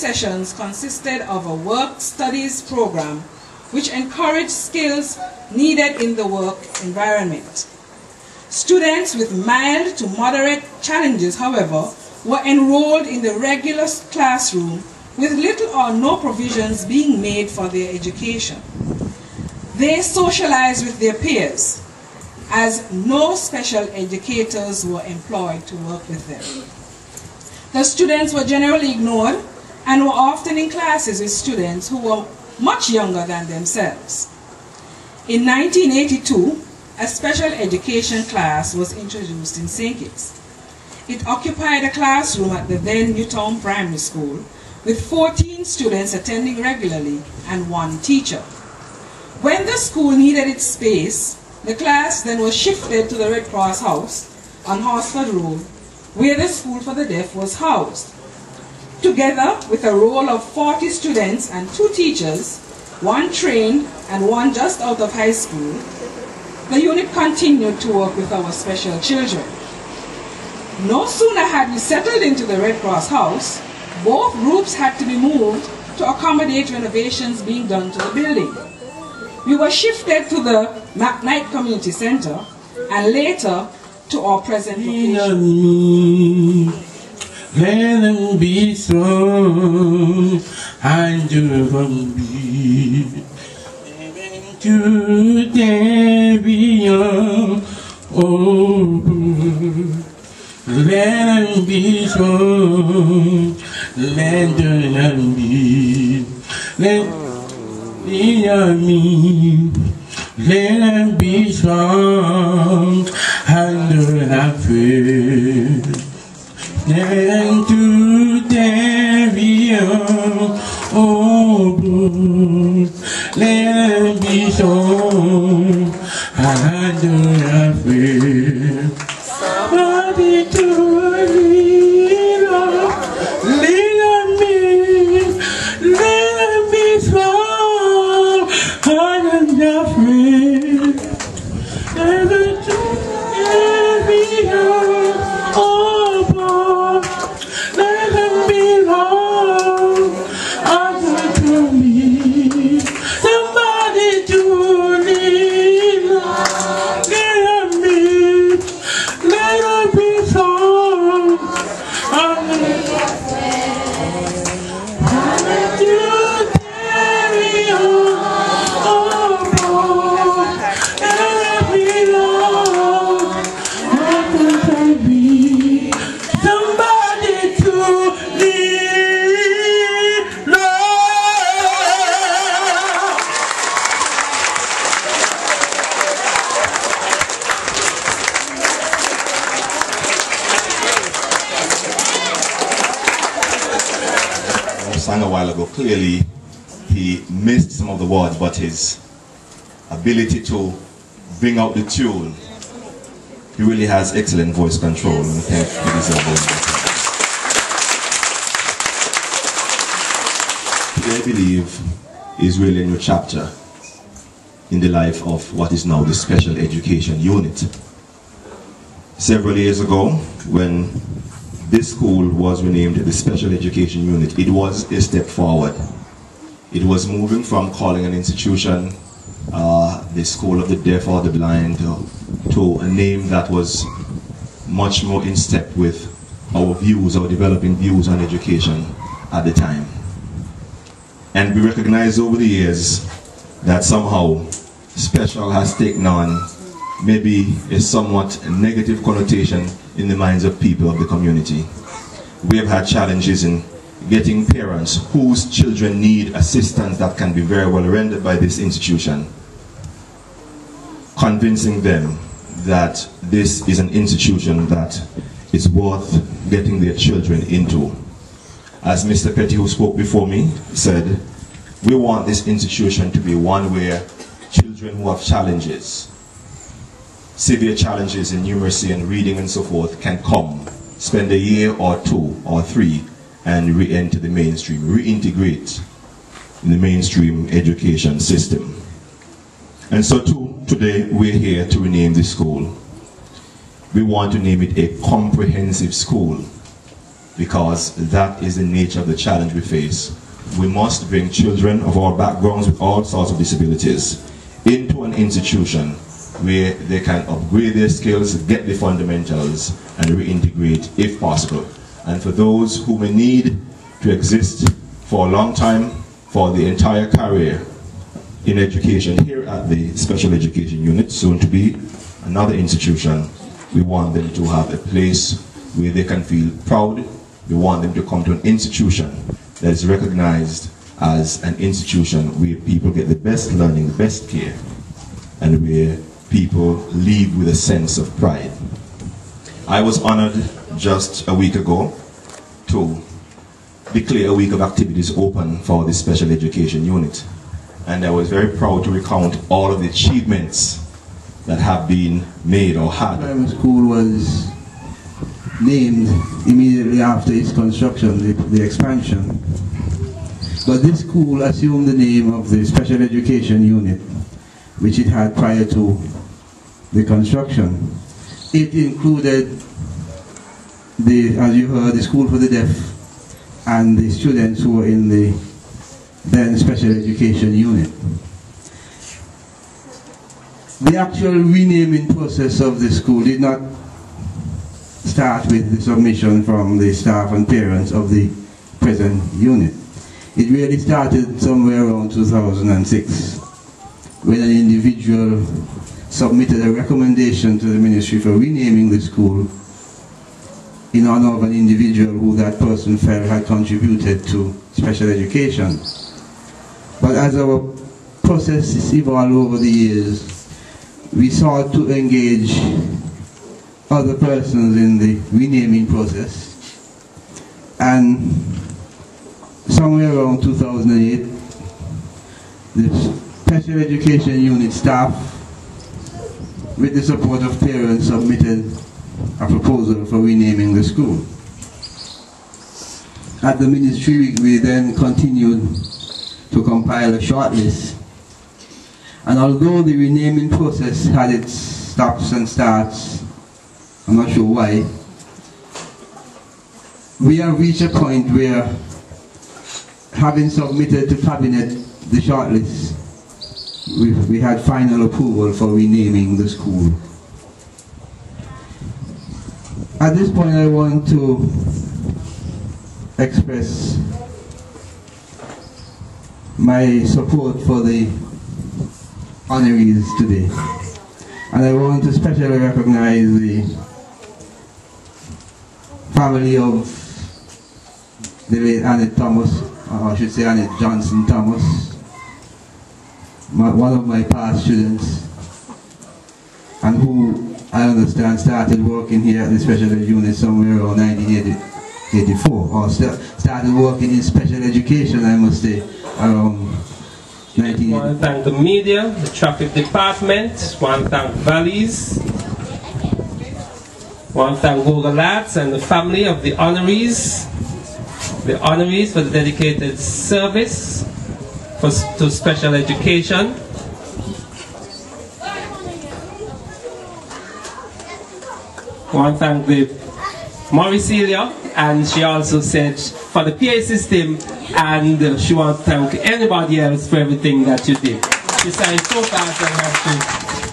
sessions consisted of a work-studies program which encouraged skills needed in the work environment. Students with mild to moderate challenges, however, were enrolled in the regular classroom with little or no provisions being made for their education. They socialized with their peers, as no special educators were employed to work with them. The students were generally ignored and were often in classes with students who were much younger than themselves. In 1982, a special education class was introduced in St. Kitts. It occupied a classroom at the then Newtown Primary School with 14 students attending regularly and 1 teacher. When the school needed its space, the class then was shifted to the Red Cross House on Horsford Road, where the School for the Deaf was housed. Together with a roll of 40 students and 2 teachers, 1 trained and 1 just out of high school, the unit continued to work with our special children. No sooner had we settled into the Red Cross House, both groups had to be moved to accommodate renovations being done to the building. We were shifted to the McKnight Community Center and later to our present location. Let them be strong and do be to them be let them be strong, let them be, let me, let them be strong and do not fear. Let to them be let them be strong and do not fear. Somebody to lead me, let them be strong and do not fear. Never to be let them belong unto me. Somebody to lead, let them be strong. Sang a while ago, clearly he missed some of the words, but his ability to bring out the tune, he really has excellent voice control, and I think he deserves it. Today, I believe, is really a new chapter in the life of what is now the Special Education Unit. Several years ago, when this school was renamed the Special Education Unit, it was a step forward. It was moving from calling an institution the School of the Deaf or the Blind to a name that was much more in step with our views, our developing views on education at the time. And we recognize over the years that somehow special has taken on maybe a somewhat negative connotation in the minds of people of the community. We have had challenges in getting parents whose children need assistance that can be very well rendered by this institution, convincing them that this is an institution that is worth getting their children into. As Mr. Petty, who spoke before me, said, we want this institution to be one where children who have challenges, severe challenges in numeracy and reading and so forth, can come, spend a year or 2 or 3, and re-enter the mainstream, reintegrate in the mainstream education system. And so today we're here to rename this school. We want to name it a comprehensive school. because that is the nature of the challenge we face. We must bring children of all backgrounds with all sorts of disabilities into an institution where they can upgrade their skills, get the fundamentals, and reintegrate if possible. And for those who may need to exist for a long time, for the entire career in education, here at the Special Education Unit, soon to be another institution, we want them to have a place where they can feel proud. We want them to come to an institution that is recognized as an institution where people get the best learning, the best care, and where people leave with a sense of pride. I was honored just a week ago to declare a week of activities open for the Special Education Unit. And I was very proud to recount all of the achievements that have been made or had. The primary school was named immediately after its construction, the expansion. But this school assumed the name of the Special Education Unit, which it had prior to the construction. It included, as you heard, the School for the Deaf and the students who were in the then Special Education Unit. The actual renaming process of the school did not start with the submission from the staff and parents of the present unit. It really started somewhere around 2006 when an individual submitted a recommendation to the ministry for renaming the school in honor of an individual who that person felt had contributed to special education. But as our process evolved over the years, we sought to engage other persons in the renaming process, and somewhere around 2008, the Special Education Unit staff, with the support of parents, submitted a proposal for renaming the school. At the ministry, we then continued to compile a shortlist, and although the renaming process had its stops and starts, I'm not sure why, we have reached a point where, having submitted to Cabinet the shortlist, we had final approval for renaming the school. At this point, I want to express my support for the honorees today. And I want to especially recognize the family of the late Annette Thomas, or I should say Annette Johnson Thomas, one of my past students, and who I understand started working here at the Special Ed Unit somewhere around 1984, or started working in special education, I must say, around 1980. I want to thank the media, the traffic department, I want to thank Valleys, I want to thank Google Lads and the family of the honorees for the dedicated service to special education. I want to thank the Mauricelia, and she also said for the PA system, and she wants to thank anybody else for everything that you did. She signed so fast and had to